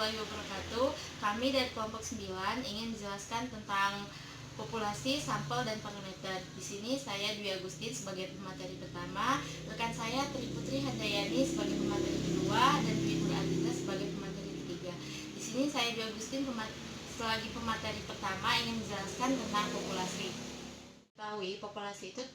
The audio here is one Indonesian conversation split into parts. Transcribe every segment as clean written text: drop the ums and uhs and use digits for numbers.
warahmatullahi wabarakatuh. Kami dari kelompok 9 ingin menjelaskan tentang populasi, sampel, dan parameter. Di sini saya Dwi Agustin sebagai pemateri pertama, rekan saya Tri Putri Handayani sebagai pemateri kedua, dan Dwi Nur Adina sebagai pemateri ketiga. Di sini saya Dwi Agustin sebagai pemateri pertama ingin menjelaskan tentang populasi. Ketahui populasi itu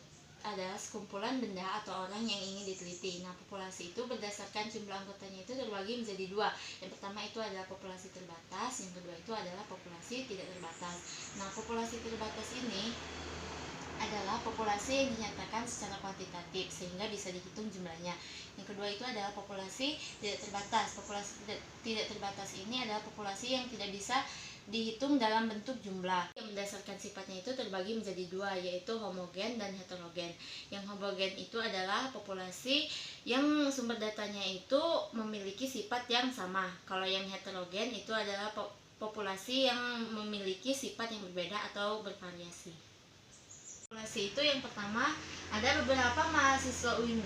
adalah sekumpulan benda atau orang yang ingin diteliti. Nah, populasi itu berdasarkan jumlah anggotanya itu terbagi menjadi dua. Yang pertama itu adalah populasi terbatas, yang kedua itu adalah populasi tidak terbatas. Nah, populasi terbatas ini adalah populasi yang dinyatakan secara kuantitatif sehingga bisa dihitung jumlahnya. Yang kedua itu adalah populasi tidak terbatas. Populasi tidak terbatas ini adalah populasi yang tidak bisa dihitung dalam bentuk jumlah. Yang berdasarkan sifatnya itu terbagi menjadi dua, yaitu homogen dan heterogen. Yang homogen itu adalah populasi yang sumber datanya itu memiliki sifat yang sama. Kalau yang heterogen itu adalah populasi yang memiliki sifat yang berbeda atau bervariasi. Populasi itu yang pertama, ada beberapa mahasiswa UIN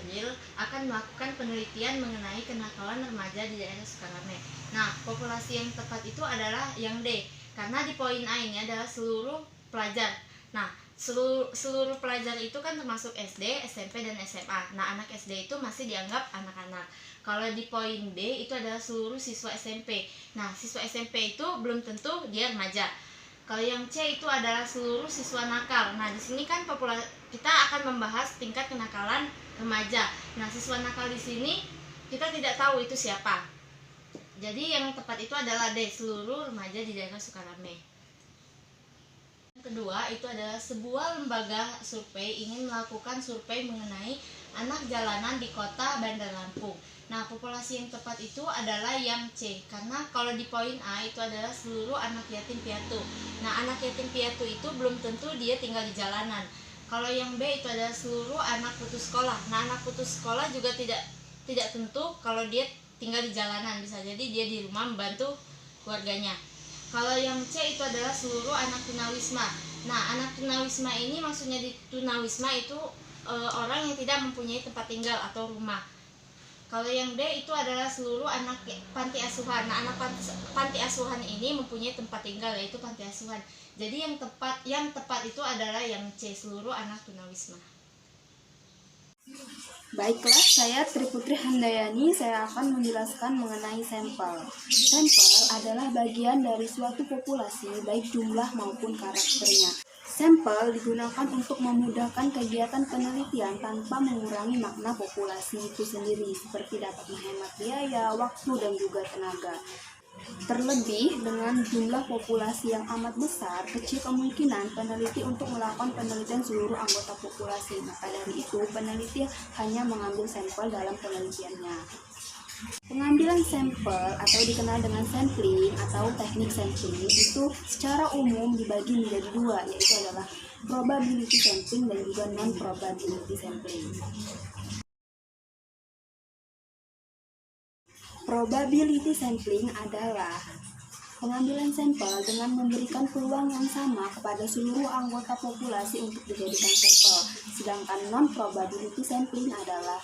akan melakukan penelitian mengenai kenakalan remaja di daerah Sukarame. Nah, populasi yang tepat itu adalah yang D, karena di poin A ini adalah seluruh pelajar. Nah, seluruh pelajar itu kan termasuk SD, SMP, dan SMA. Nah, anak SD itu masih dianggap anak-anak. Kalau di poin D itu adalah seluruh siswa SMP. Nah, siswa SMP itu belum tentu dia remaja. Kalau yang C itu adalah seluruh siswa nakal. Nah, di sini kan kita akan membahas tingkat kenakalan remaja. Nah, siswa nakal di sini kita tidak tahu itu siapa. Jadi yang tepat itu adalah D, seluruh remaja di daerah Sukarame. Yang kedua itu adalah sebuah lembaga survei ingin melakukan survei mengenai anak jalanan di kota Bandar Lampung. Nah, populasi yang tepat itu adalah yang C, karena kalau di poin A itu adalah seluruh anak yatim piatu. Nah, anak yatim piatu itu belum tentu dia tinggal di jalanan. Kalau yang B itu adalah seluruh anak putus sekolah. Nah, anak putus sekolah juga tidak tentu kalau dia tinggal di jalanan, bisa jadi dia di rumah membantu keluarganya. Kalau yang C itu adalah seluruh anak tunawisma. Nah, anak tunawisma ini maksudnya di tunawisma itu orang yang tidak mempunyai tempat tinggal atau rumah. Kalau yang D itu adalah seluruh anak panti asuhan. Nah, anak panti asuhan ini mempunyai tempat tinggal, yaitu panti asuhan. Jadi yang tepat itu adalah yang C, seluruh anak tunawisma. Baiklah, saya Tri Putri Handayani, saya akan menjelaskan mengenai sampel. Sampel adalah bagian dari suatu populasi, baik jumlah maupun karakternya. Sampel digunakan untuk memudahkan kegiatan penelitian tanpa mengurangi makna populasi itu sendiri, seperti dapat menghemat biaya, waktu, dan juga tenaga. Terlebih, dengan jumlah populasi yang amat besar, kecil kemungkinan peneliti untuk melakukan penelitian seluruh anggota populasi. Maka dari itu, peneliti hanya mengambil sampel dalam penelitiannya. Pengambilan sampel atau dikenal dengan sampling atau teknik sampling itu secara umum dibagi menjadi dua, yaitu adalah probability sampling dan juga non-probability sampling. Probability sampling adalah pengambilan sampel dengan memberikan peluang yang sama kepada seluruh anggota populasi untuk dijadikan sampel. Sedangkan non-probability sampling adalah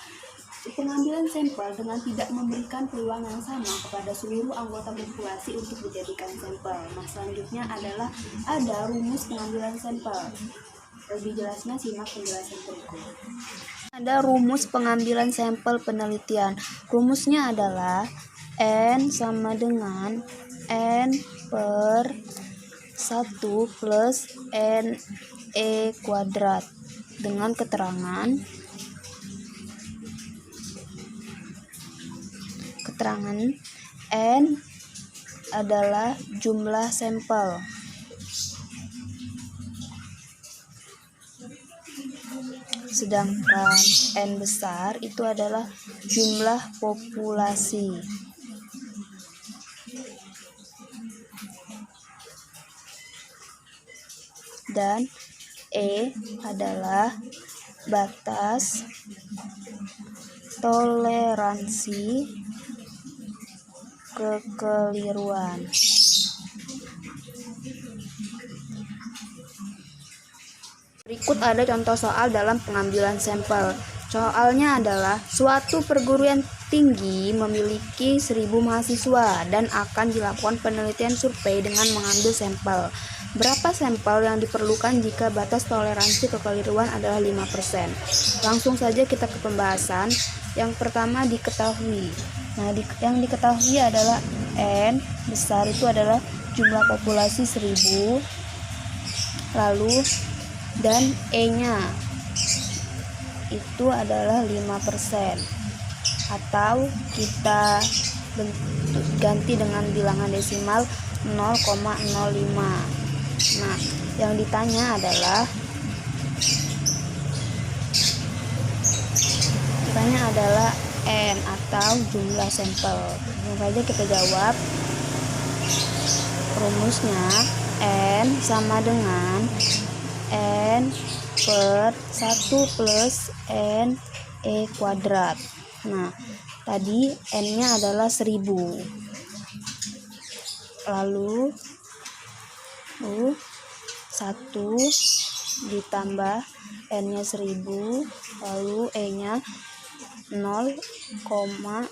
pengambilan sampel dengan tidak memberikan peluang yang sama kepada seluruh anggota populasi untuk dijadikan sampel. Nah, selanjutnya adalah ada rumus pengambilan sampel. Lebih jelasnya simak penjelasan berikut. Ada rumus pengambilan sampel penelitian. Rumusnya adalah N sama dengan N per 1 plus NE kuadrat dengan keterangan N adalah jumlah sampel. Sedangkan N besar itu adalah jumlah populasi. Dan E adalah batas toleransi kekeliruan. Berikut ada contoh soal dalam pengambilan sampel. Soalnya adalah suatu perguruan tertinggi memiliki 1.000 mahasiswa dan akan dilakukan penelitian survei dengan mengambil sampel. Berapa sampel yang diperlukan jika batas toleransi kekeliruan adalah 5%? Langsung saja kita ke pembahasan. Yang pertama diketahui. Nah, yang diketahui adalah N besar itu adalah jumlah populasi 1.000, lalu dan E-nya itu adalah 5%, atau kita ganti dengan bilangan desimal 0,05. Nah, yang ditanya adalah N atau jumlah sampel. Langsung saja kita jawab. Rumusnya N sama dengan N per 1 plus N E kuadrat. Nah, tadi N-nya adalah 1.000. Lalu 1 ditambah N-nya 1.000, lalu E-nya 0,05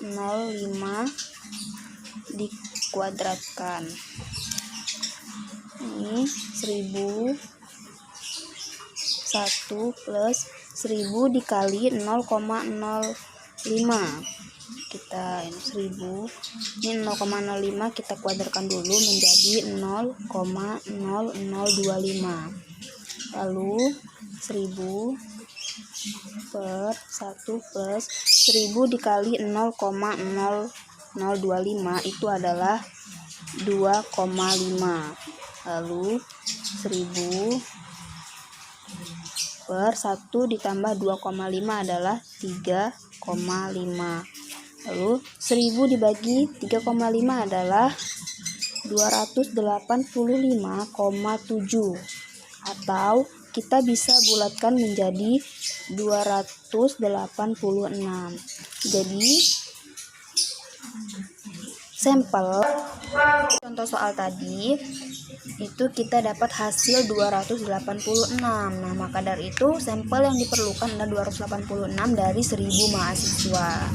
dikuadratkan. Ini 1.000, 1 plus 1.000 dikali 0,05. Kita ini 1.000, ini 0,05 kita kuadratkan dulu menjadi 0,0025. Lalu 1.000 per 1 plus 1.000 dikali 0,0025 itu adalah 2,5. Lalu 1.000 per 1 ditambah 2,5 adalah 3,5. Lalu 1.000 dibagi 3,5 adalah 285,7, atau kita bisa bulatkan menjadi 286. Jadi sampel contoh soal tadi itu kita dapat hasil 286. Nah, maka dari itu sampel yang diperlukan adalah 286 dari 1.000 mahasiswa.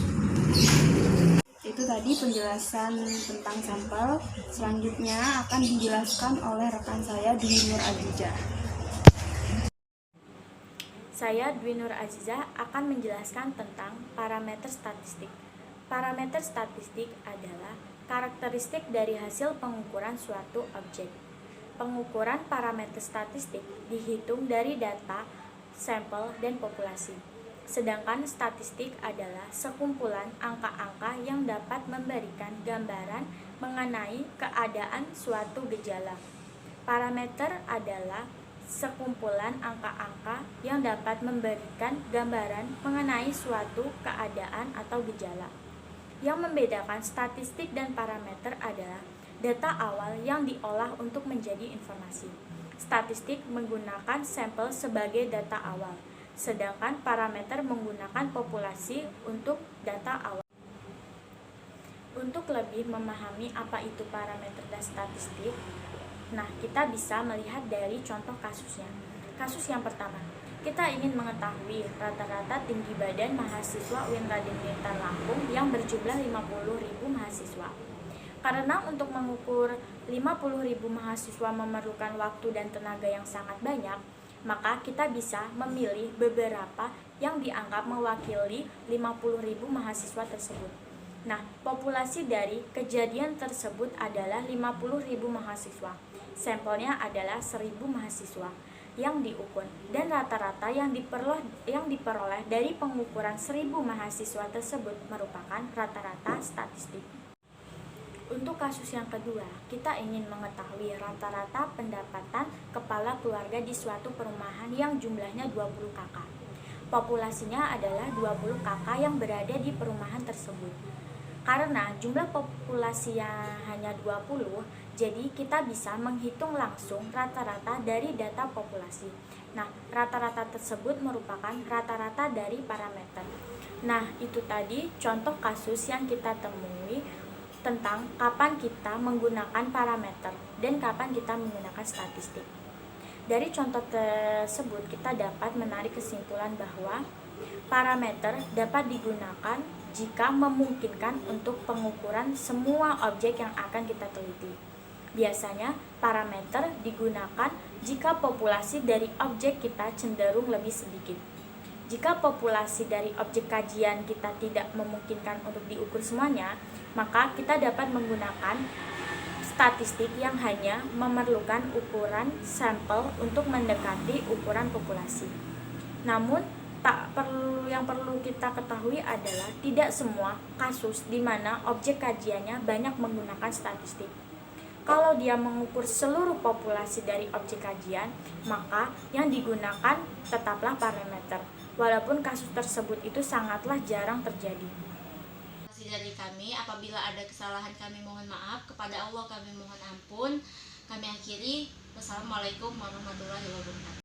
Itu tadi penjelasan tentang sampel. Selanjutnya akan dijelaskan oleh rekan saya Dwi Nur Azizah. Saya Dwi Nur Azizah akan menjelaskan tentang parameter statistik. Parameter statistik adalah karakteristik dari hasil pengukuran suatu objek. Pengukuran parameter statistik dihitung dari data, sampel, dan populasi. Sedangkan statistik adalah sekumpulan angka-angka yang dapat memberikan gambaran mengenai keadaan suatu gejala. Parameter adalah sekumpulan angka-angka yang dapat memberikan gambaran mengenai suatu keadaan atau gejala. Yang membedakan statistik dan parameter adalah data awal yang diolah untuk menjadi informasi. Statistik menggunakan sampel sebagai data awal, sedangkan parameter menggunakan populasi untuk data awal. Untuk lebih memahami apa itu parameter dan statistik, nah, kita bisa melihat dari contoh kasusnya. Kasus yang pertama, kita ingin mengetahui rata-rata tinggi badan mahasiswa UIN Raden Bintan Lampung yang berjumlah 50.000 mahasiswa. Karena untuk mengukur 50.000 mahasiswa memerlukan waktu dan tenaga yang sangat banyak, maka kita bisa memilih beberapa yang dianggap mewakili 50.000 mahasiswa tersebut. Nah, populasi dari kejadian tersebut adalah 50.000 mahasiswa. Sampelnya adalah 1.000 mahasiswa yang diukur, dan rata-rata yang diperoleh dari pengukuran 1.000 mahasiswa tersebut merupakan rata-rata statistik. Untuk kasus yang kedua, kita ingin mengetahui rata-rata pendapatan kepala keluarga di suatu perumahan yang jumlahnya 20 kakak. Populasinya adalah 20 kakak yang berada di perumahan tersebut. Karena jumlah populasi yang hanya 20, jadi kita bisa menghitung langsung rata-rata dari data populasi. Nah, rata-rata tersebut merupakan rata-rata dari parameter. Nah, itu tadi contoh kasus yang kita temui tentang kapan kita menggunakan parameter dan kapan kita menggunakan statistik. Dari contoh tersebut kita dapat menarik kesimpulan bahwa parameter dapat digunakan jika memungkinkan untuk pengukuran semua objek yang akan kita teliti. Biasanya, parameter digunakan jika populasi dari objek kita cenderung lebih sedikit. Jika populasi dari objek kajian kita tidak memungkinkan untuk diukur semuanya, maka kita dapat menggunakan statistik yang hanya memerlukan ukuran sampel untuk mendekati ukuran populasi. Namun, yang perlu kita ketahui adalah tidak semua kasus di mana objek kajiannya banyak menggunakan statistik. Kalau dia mengukur seluruh populasi dari objek kajian, maka yang digunakan tetaplah parameter, walaupun kasus tersebut itu sangatlah jarang terjadi. Dari kami, apabila ada kesalahan kami mohon maaf, kepada Allah kami mohon ampun. Kami akhiri, wassalamualaikum warahmatullahi wabarakatuh.